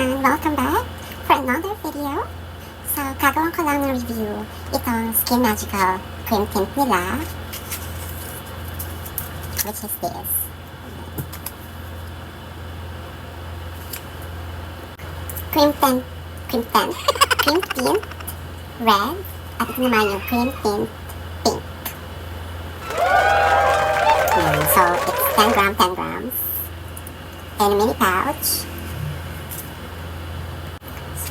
and welcome back for another video. So, gagawin ko lang ng review itong Skin Magical cream tint nila, which is this. Cream tint red, at ito naman yung cream tint pink. So, it's 10 grams. And a mini pouch.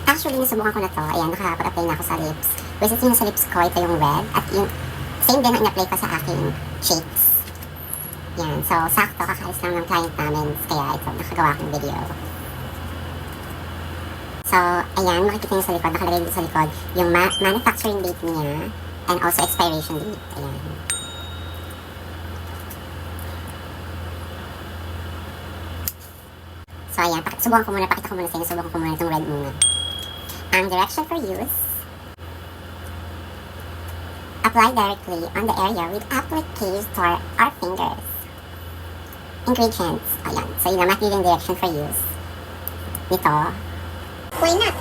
Actually, nasubukan ko na to. Ayan, nakapag-apply na ako sa lips. Versus yung sa lips ko, ito yung red. At yung same din na in-apply ko sa aking cheeks. Yan. So, sakto, kakaalis lang ng client namin. Kaya ito, nakagawa akong video. So, ayan, makikita nyo sa likod. Nakalagay dito sa likod yung manufacturing date niya and also expiration date. Ayan. So, ayan, subukan ko muna, pakita ko muna sa inyo, subukan ko muna itong red muna. Ang direction for use: apply directly on the area with applicator or fingers. Ingredients, ayan, so yun naman yung direction for use nito. Why not?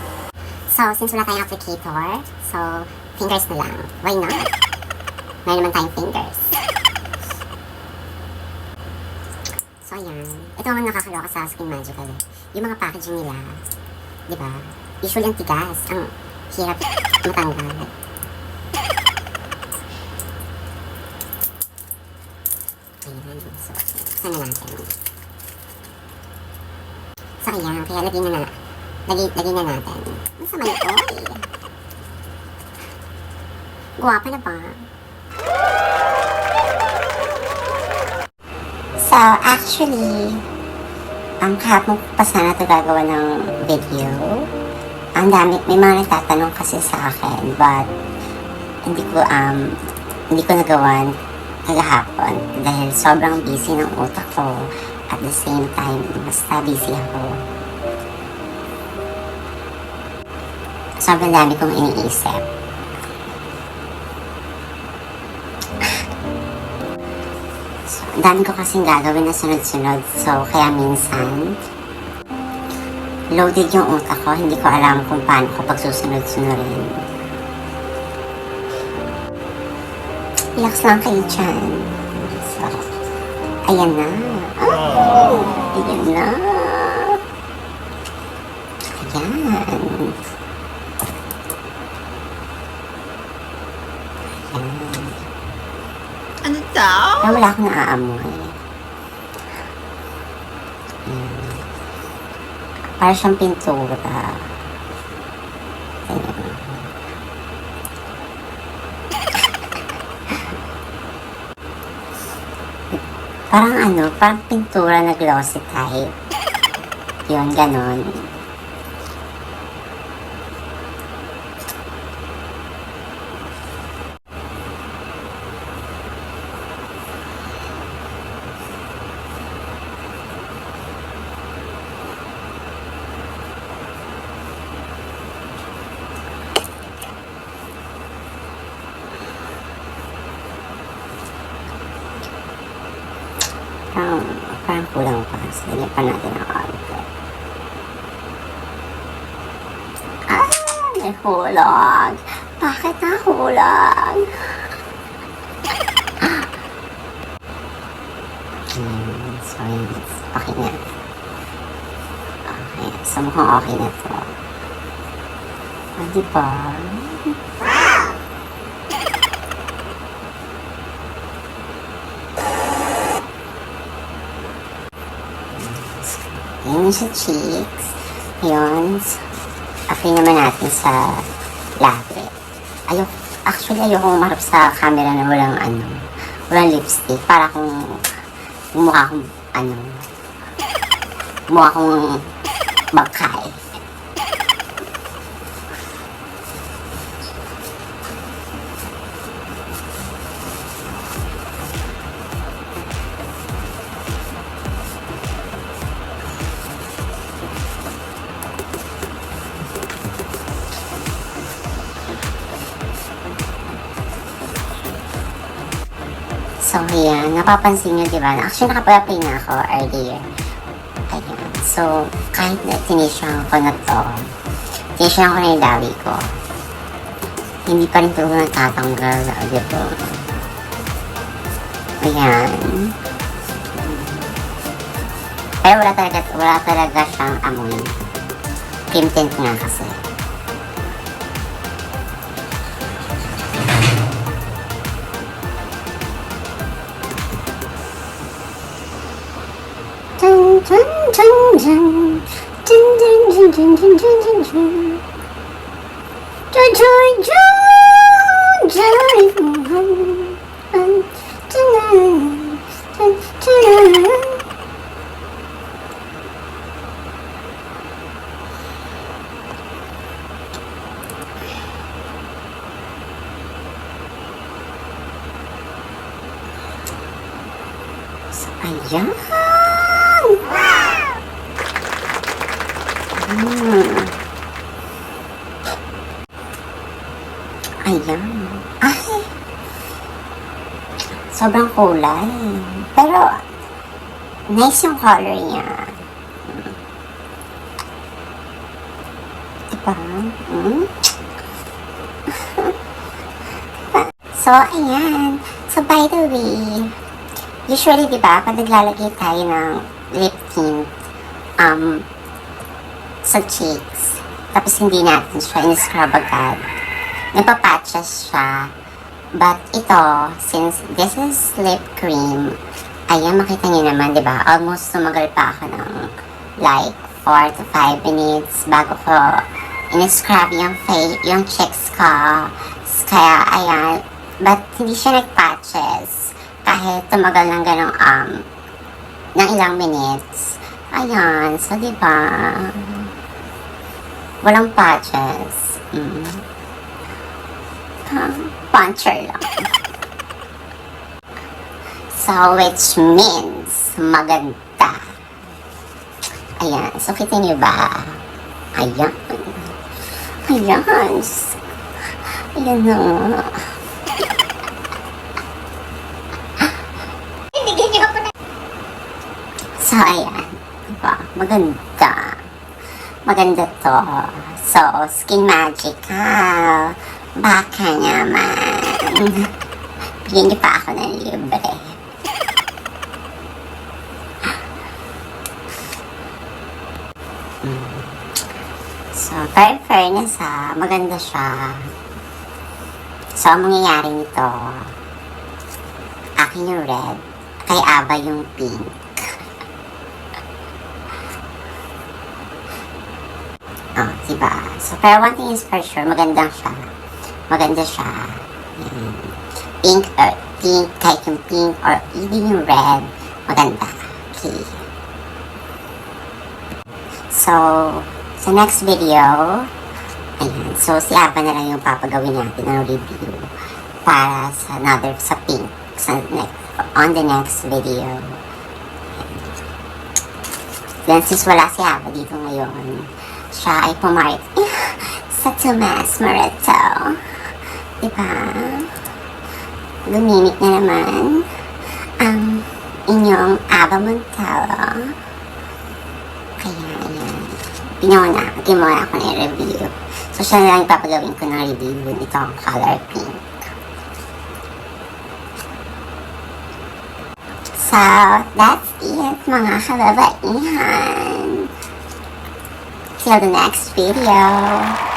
So, since wala tayong applicator, so, fingers na lang. Why not? Meron naman tayong fingers. So, ayan. Ito ang nakakaloka sa Skin Magical. Yung mga packaging nila, di ba? Usually ang tigas. Ang hirap matanggal. Ayan. So, sana natin. So, ayan. Kaya lagyan na natin. Ang sama nito eh. Guwapa na ba? So, actually, ang kahapon ko pa sana ito gagawa ng video. Ang dami, may mga nagtatanong kasi sa akin, but hindi ko nagawan kagahapon dahil sobrang busy ng utak ko. At the same time, basta busy ako. Sobrang dami kong iniisip. Ang dami ko kasing gagawin na sunod-sunod. So, kaya minsan, loaded yung utak ko. Hindi ko alam kung paano ko pagsusunod-sunodin. Relax lang kayo dyan. So, ayan na. Oh, ayan na. Ayan. Ano daw? Wala akong naaamoy. Para siyang pintura. Parang pintura na glossy type. Yun, ganon. Parang kulang pa. Sige pa natin ang konti. May hulag. Bakit nahulag? So, yun. Okay na. Okay. So, mukhang okay na to. Diba? Yun sa cheeks. Yun. Apply naman natin sa labi. Actually, ayoko umarap sa camera na walang lipstick. Para kung mukha akong bangkay. So, ayan. Napapansin nyo, diba? Actually, nakapag-apply na ako earlier. Ayan. So, kahit na tinisyon ko na to, tinisyon ko na yung dawi ko, hindi pa rin ito natatanggal, diba? Ayan. Pero wala talaga siyang amoy. Cream tint nga kasi. Dun, dun, dun, dun. Dun, dun, dun, dun, dun, dun, dun, dun. Joy, joy, joy, joy. So, ayan. Ayan. Ay. Sobrang kulay. Pero, nice yung color niya. Diba? So, ayan. So, by the way, usually, diba, pag naglalagay tayo ng lip tint, sa cheeks, tapos hindi natin siya in-scrub agad, nagpa-patches siya. But ito, since this is lip cream, ayan, makita niyo naman, diba, almost tumagal pa ako ng like 4 to 5 minutes bago ko in-scrub yung cheeks ko. Kaya, ayan, but hindi siya nag-patches kahit tumagal ng ganong ng ilang minutes. Ayan, so diba, walang patches. Puncher lang. So, which means maganda. Ayan, so kita niyo ba? Ayan. Ayan. Ayan na. So, ayan. Diba? Maganda. Maganda to. So, Skin Magical. Baka naman. Bigyan niyo pa ako ng libre. So, very fairness ha. Maganda siya. So, ang mangyayari nito, akin yung red, kay Aba yung pink. Oh, diba? So, pero one thing is for sure, maganda siya. Maganda siya. Pink, kahit yung pink, or even yung red, maganda. Okay. So, sa next video, ayan, so si Ava na lang yung papagawin natin ng review para sa pink, on the next video. Then, since wala si Ava dito ngayon, siya ay pumark sa Tomas Moreto. Diba? Lumimik na naman ang inyong Ava Montero. Kaya, ayan. Ginawa ako ng review. So, siya na lang ipapagawin ko ng review nitong color pink. So, that's it, mga kababaihan. Till the next video.